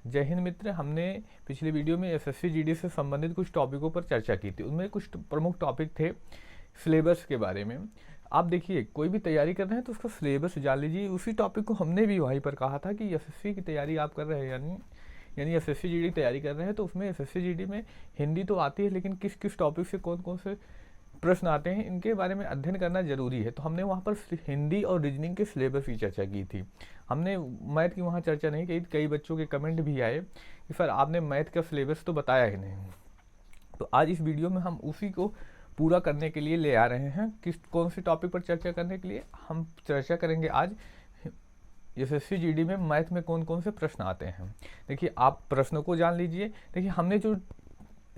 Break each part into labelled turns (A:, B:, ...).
A: जय हिंद मित्र। हमने पिछले वीडियो में एसएससी जीडी से संबंधित कुछ टॉपिकों पर चर्चा की थी। उनमें कुछ प्रमुख टॉपिक थे सिलेबस के बारे में। आप देखिए, कोई भी तैयारी कर रहे हैं तो उसका सिलेबस जान लीजिए। उसी टॉपिक को हमने भी वहीं पर कहा था कि एसएससी की तैयारी आप कर रहे हैं, यानी एसएससी जीडी तैयारी कर रहे हैं, तो उसमें एसएससी जीडी में हिंदी तो आती है, लेकिन किस किस टॉपिक से कौन कौन से प्रश्न आते हैं इनके बारे में अध्ययन करना जरूरी है। तो हमने वहाँ पर हिंदी और रीजनिंग के सिलेबस की चर्चा की थी। हमने मैथ की वहाँ चर्चा नहीं की। कई बच्चों के कमेंट भी आए कि सर आपने मैथ का सिलेबस तो बताया ही नहीं। तो आज इस वीडियो में हम उसी को पूरा करने के लिए ले आ रहे हैं। कौन से टॉपिक पर चर्चा करने के लिए हम चर्चा करेंगे आज। एसएससी जीडी में मैथ में कौन कौन से प्रश्न आते हैं। देखिए, आप प्रश्नों को जान लीजिए। देखिए, हमने जो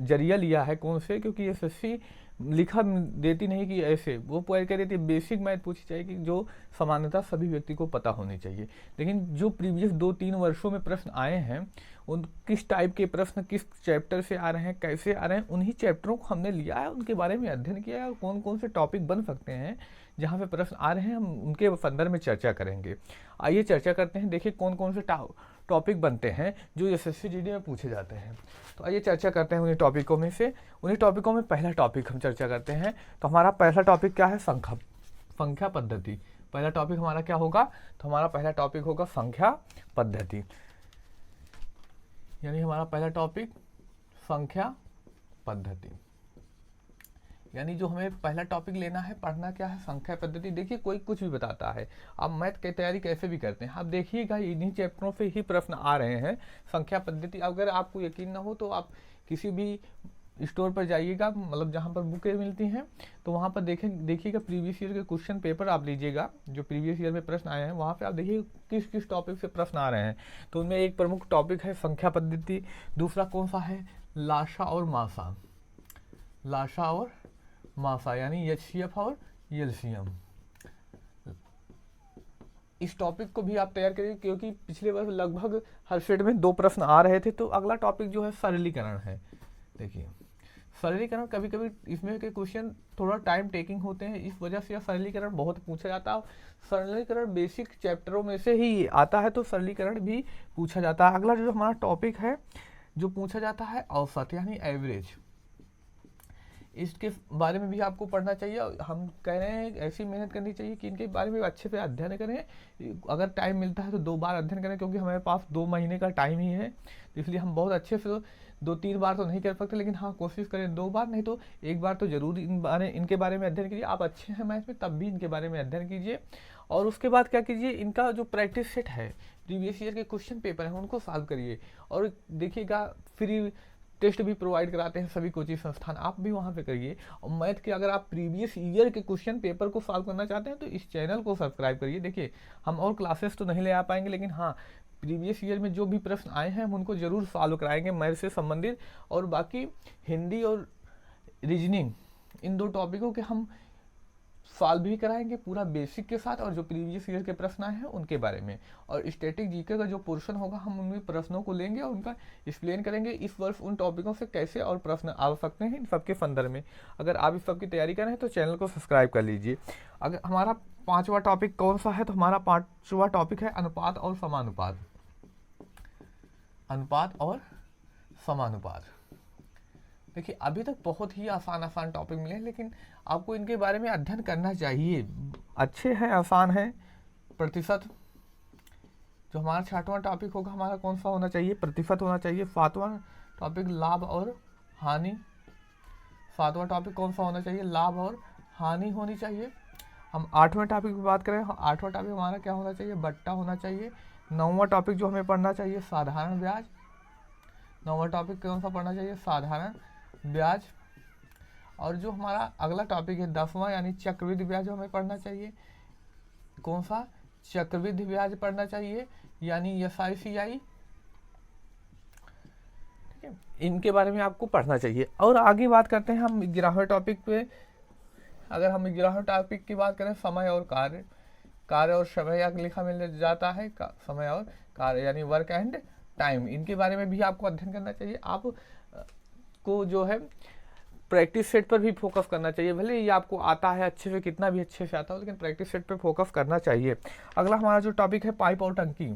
A: जरिया लिया है कौन से, क्योंकि एसएससी लिखा देती नहीं कि ऐसे, वो कह देती है बेसिक मैथ पूछी जाएगी जो सामान्यतः सभी व्यक्ति को पता होनी चाहिए। लेकिन जो प्रीवियस 2-3 वर्षों में प्रश्न आए हैं, उन किस टाइप के प्रश्न किस चैप्टर से आ रहे हैं, कैसे आ रहे हैं, उन्हीं चैप्टरों को हमने लिया है, उनके बारे में अध्ययन किया है और कौन कौन से टॉपिक बन सकते हैं जहाँ पे प्रश्न आ रहे हैं, हम उनके संदर्भ में चर्चा करेंगे। आइए चर्चा करते हैं। देखिए कौन कौन से टॉपिक बनते हैं जो एसएससी जीडी में पूछे जाते हैं। तो आइए चर्चा करते हैं उन्हीं टॉपिकों में से। उन्हीं टॉपिकों में पहला टॉपिक हम चर्चा करते हैं। तो हमारा पहला टॉपिक क्या है? संख्या पद्धति। पहला टॉपिक हमारा क्या होगा? तो हमारा पहला टॉपिक होगा संख्या पद्धति। यानी हमारा पहला टॉपिक संख्या पद्धति, यानी जो हमें पहला टॉपिक लेना है, पढ़ना क्या है? संख्या पद्धति। देखिए, कोई कुछ भी बताता है, आप मैथ की तैयारी कैसे भी करते हैं, आप देखिएगा इन्हीं चैप्टरों से ही प्रश्न आ रहे हैं। संख्या पद्धति, अगर आपको यकीन ना हो तो आप किसी भी स्टोर पर जाइएगा, मतलब जहाँ पर बुकें मिलती हैं, तो वहाँ पर देखिएगा प्रीवियस ईयर के क्वेश्चन पेपर आप लीजिएगा, जो प्रीवियस ईयर में प्रश्न आए हैं, वहाँ पे आप देखिए किस किस टॉपिक से प्रश्न आ रहे हैं। तो उनमें एक प्रमुख टॉपिक है संख्या पद्धति। दूसरा कौन सा है? लाशा और मासा। लाशा और मासा, यानी एचसीएफ और एलसीएम। इस टॉपिक को भी आप तैयार करिए, क्योंकि पिछले वर्ष लगभग हर सेट में 2 प्रश्न आ रहे थे। तो अगला टॉपिक जो है सरलीकरण है। देखिए, सरलीकरण कभी कभी इसमें के क्वेश्चन थोड़ा टाइम टेकिंग होते हैं, इस वजह से सरलीकरण बहुत पूछा जाता है। सरलीकरण बेसिक चैप्टरों में से ही आता है, तो सरलीकरण भी पूछा जाता है। अगला जो हमारा टॉपिक है जो पूछा जाता है, औसत यानी एवरेज। इसके बारे में भी आपको पढ़ना चाहिए। हम कह रहे हैं ऐसी मेहनत करनी चाहिए कि इनके बारे में अच्छे से अध्ययन करें। अगर टाइम मिलता है तो 2 बार अध्ययन करें, क्योंकि हमारे पास 2 महीने का टाइम ही है। तो इसलिए हम बहुत अच्छे से 2-3 बार तो नहीं कर सकते, लेकिन हाँ कोशिश करें 2 बार, नहीं तो 1 बार तो जरूर इनके बारे में अध्ययन कीजिए। आप अच्छे हैं मैथ में तब भी इनके बारे में अध्ययन कीजिए। और उसके बाद क्या कीजिए, इनका जो प्रैक्टिस सेट है, प्रीवियस ईयर के क्वेश्चन पेपर हैं, उनको सॉल्व करिए। और देखिएगा फ्री टेस्ट भी प्रोवाइड कराते हैं सभी कोचिंग संस्थान, आप भी वहाँ पे करिए। और मैथ के अगर आप प्रीवियस ईयर के क्वेश्चन पेपर को सॉल्व करना चाहते हैं तो इस चैनल को सब्सक्राइब करिए। देखिए, हम और क्लासेस तो नहीं ले आ पाएंगे, लेकिन हाँ प्रीवियस ईयर में जो भी प्रश्न आए हैं हम उनको जरूर सॉल्व कराएंगे मैथ से संबंधित। और बाकी हिंदी और रीजनिंग, इन 2 टॉपिकों के हम सॉल्व भी कराएंगे पूरा बेसिक के साथ, और जो प्रीवियस ईयर के प्रश्न आए हैं उनके बारे में। और स्टैटिक जीके का जो पोर्शन होगा, हम उनमें प्रश्नों को लेंगे और उनका एक्सप्लेन करेंगे इस वर्ष उन टॉपिकों से कैसे और प्रश्न आ सकते हैं इन सबके संदर्भ में। अगर आप इस सब की तैयारी कर रहे हैं तो चैनल को सब्सक्राइब कर लीजिए। अगर हमारा 5वां टॉपिक कौन सा है? तो हमारा 5वां टॉपिक है अनुपात और समानुपात। अनुपात और समानुपात। देखिए, अभी तक बहुत ही आसान टॉपिक मिले हैं, लेकिन आपको इनके बारे में अध्ययन करना चाहिए। अच्छे हैं, आसान है। प्रतिशत, जो हमारा 6वां टॉपिक होगा, हमारा कौन सा होना चाहिए? प्रतिशत होना चाहिए। 7वां टॉपिक लाभ और हानि। 7वां टॉपिक कौन सा होना चाहिए? लाभ और हानि होनी चाहिए। हम 8वें टॉपिक की बात करें, 8वां टॉपिक हमारा क्या होना चाहिए? बट्टा होना चाहिए। 9वां टॉपिक जो हमें पढ़ना चाहिए, साधारण ब्याज। 9वां टॉपिक कौन सा पढ़ना चाहिए? साधारण ब्याज। और जो हमारा अगला टॉपिक है 10वां, यानी चक्रवृद्धि ब्याज, हमें पढ़ना चाहिए। कौन सा? चक्रवृद्धि ब्याज पढ़ना चाहिए, यानी SICI। ठीक है, इनके बारे में आपको पढ़ना चाहिए। और आगे बात करते हैं हम 11वें टॉपिक पे। अगर हम 11वें टॉपिक की बात करें, समय और कार्य। कार्य और समय लिखा मिल जाता है, समय और कार्य यानी वर्क एंड टाइम। इनके बारे में भी आपको अध्ययन करना चाहिए। आप को जो है प्रैक्टिस सेट पर भी फोकस करना चाहिए। भले ये आपको आता है अच्छे से, कितना भी अच्छे से आता हो, लेकिन प्रैक्टिस सेट पर फोकस करना चाहिए। अगला हमारा जो टॉपिक है, पाइप और टंकी।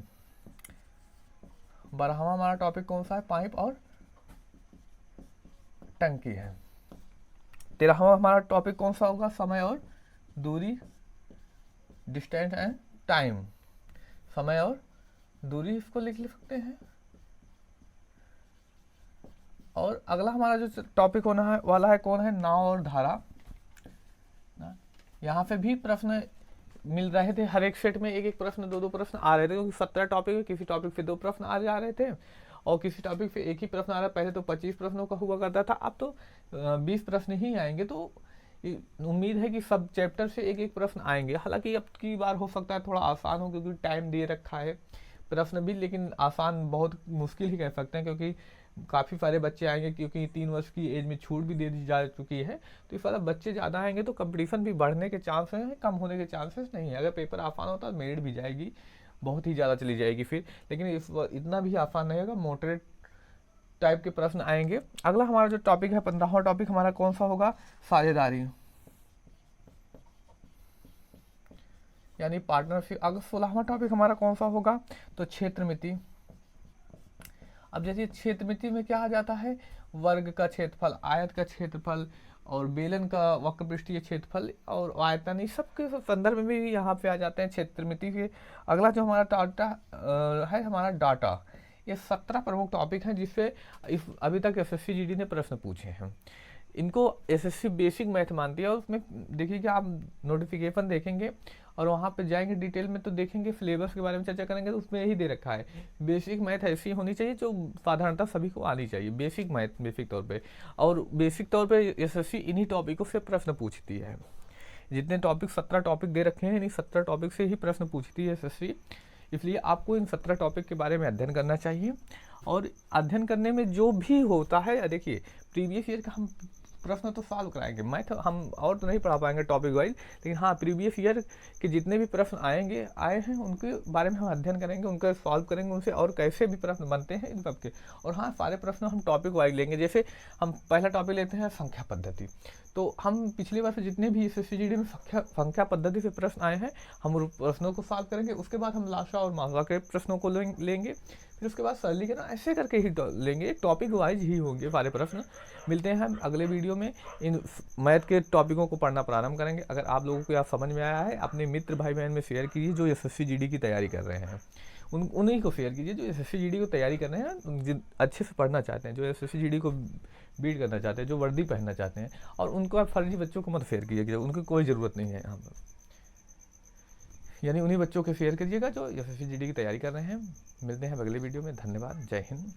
A: 12वां हमारा टॉपिक कौन सा है? पाइप और टंकी है। 13वां हमारा टॉपिक कौन सा होगा? समय और दूरी, डिस्टेंस एंड टाइम। समय और दूरी इसको लिख सकते हैं। और अगला हमारा जो टॉपिक होना है वाला है कौन है? नाव और धारा। यहाँ पे भी प्रश्न मिल रहे थे, हर एक सेट में एक एक प्रश्न, दो दो प्रश्न आ रहे थे, क्योंकि 17 टॉपिक है, किसी टॉपिक पे 2 प्रश्न आ जा रहे थे और किसी टॉपिक पे एक ही प्रश्न आ रहा है। पहले तो 25 प्रश्नों का हुआ करता था, अब तो 20 प्रश्न ही आएंगे। तो उम्मीद है कि सब चैप्टर से एक एक प्रश्न आएंगे। हालांकि अब की बार हो सकता है थोड़ा आसान हो, क्योंकि टाइम दे रखा है प्रश्न भी, लेकिन आसान बहुत मुश्किल ही कह सकते हैं, क्योंकि काफ़ी सारे बच्चे आएंगे, क्योंकि 3 वर्ष की एज में छूट भी दे दी जा चुकी है। तो इस वाला बच्चे ज़्यादा आएंगे तो कंपटीशन भी बढ़ने के चांसेस हैं, कम होने के चांसेस नहीं है। अगर पेपर आसान होता तो मेरिट भी जाएगी, बहुत ही ज़्यादा चली जाएगी फिर, लेकिन इतना भी आसान नहीं होगा, मॉडरेट टाइप के प्रश्न आएंगे। अगला हमारा जो टॉपिक है 15वां टॉपिक हमारा कौन सा होगा? साझेदारी यानी पार्टनरशिप। अगर 16वां टॉपिक हमारा कौन सा होगा? तो क्षेत्रमिति। अब जैसे क्षेत्रमिति में क्या आ जाता है? वर्ग का क्षेत्रफल, आयत का क्षेत्रफल और बेलन का वक्रपृष्ठीय क्षेत्रफल और आयतन, इस सब के संदर्भ में भी यहाँ पे आ जाते हैं क्षेत्रमिति के। अगला जो हमारा डाटा है हमारा डाटा। ये 17 प्रमुख टॉपिक हैं जिससे अभी तक एसएससी जीडी ने प्रश्न पूछे हैं। इनको एसएससी बेसिक मैथ मानती है, और उसमें देखिए कि आप नोटिफिकेशन देखेंगे और वहाँ पे जाएंगे डिटेल में तो देखेंगे, सिलेबस के बारे में चर्चा करेंगे तो उसमें यही दे रखा है, बेसिक मैथ ऐसी होनी चाहिए जो साधारणतः सभी को आनी चाहिए, बेसिक मैथ बेसिक तौर पे। और बेसिक तौर पे एसएससी इन्हीं टॉपिकों से प्रश्न पूछती है। जितने टॉपिक 17 टॉपिक दे रखे हैं, इन्हीं 17 टॉपिक से ही प्रश्न पूछती है एसएससी। इसलिए आपको इन 17 टॉपिक के बारे में अध्ययन करना चाहिए। और अध्ययन करने में जो भी होता है, देखिए प्रीवियस ईयर का हम प्रश्न तो सॉल्व कराएंगे, मैथ हम और तो नहीं पढ़ा पाएंगे टॉपिक वाइज, लेकिन हाँ प्रीवियस ईयर के जितने भी प्रश्न आए हैं उनके बारे में हम अध्ययन करेंगे, उनका सॉल्व करेंगे उनसे, और कैसे भी प्रश्न बनते हैं इन सब के। और हाँ सारे प्रश्न हम टॉपिक वाइज लेंगे। जैसे हम पहला टॉपिक लेते हैं संख्या पद्धति, तो हम पिछले वर्ष जितने भी एसएससी जीडी में संख्या पद्धति से प्रश्न आए हैं हम उन प्रश्नों को सॉल्व करेंगे। उसके बाद हम लाशा और मासा के प्रश्नों को लेंगे, फिर उसके बाद सरलीकरण, ऐसे करके ही लेंगे, टॉपिक वाइज ही होंगे सारे प्रश्न। मिलते हैं हम अगले वीडियो में, इन मैथ के टॉपिकों को पढ़ना प्रारंभ करेंगे। अगर आप लोगों को यह समझ में आया है, अपने मित्र भाई बहन में शेयर कीजिए जो एसएससी जीडी की तैयारी कर रहे हैं, उन्हीं को शेयर कीजिए जो एसएससी जीडी को तैयारी कर रहे हैं, अच्छे से पढ़ना चाहते हैं, जो एसएससी जीडी को बीट करना चाहते हैं, जो वर्दी पहनना चाहते हैं। और उनको आप फर्जी बच्चों को मत शेयर कीजिएगा, उनकी कोई ज़रूरत नहीं है यहाँ पर, यानी उन्हीं बच्चों के शेयर कीजिएगा जो एसएससी जीडी की तैयारी कर रहे हैं। मिलते हैं अगले वीडियो में, धन्यवाद, जय हिंद।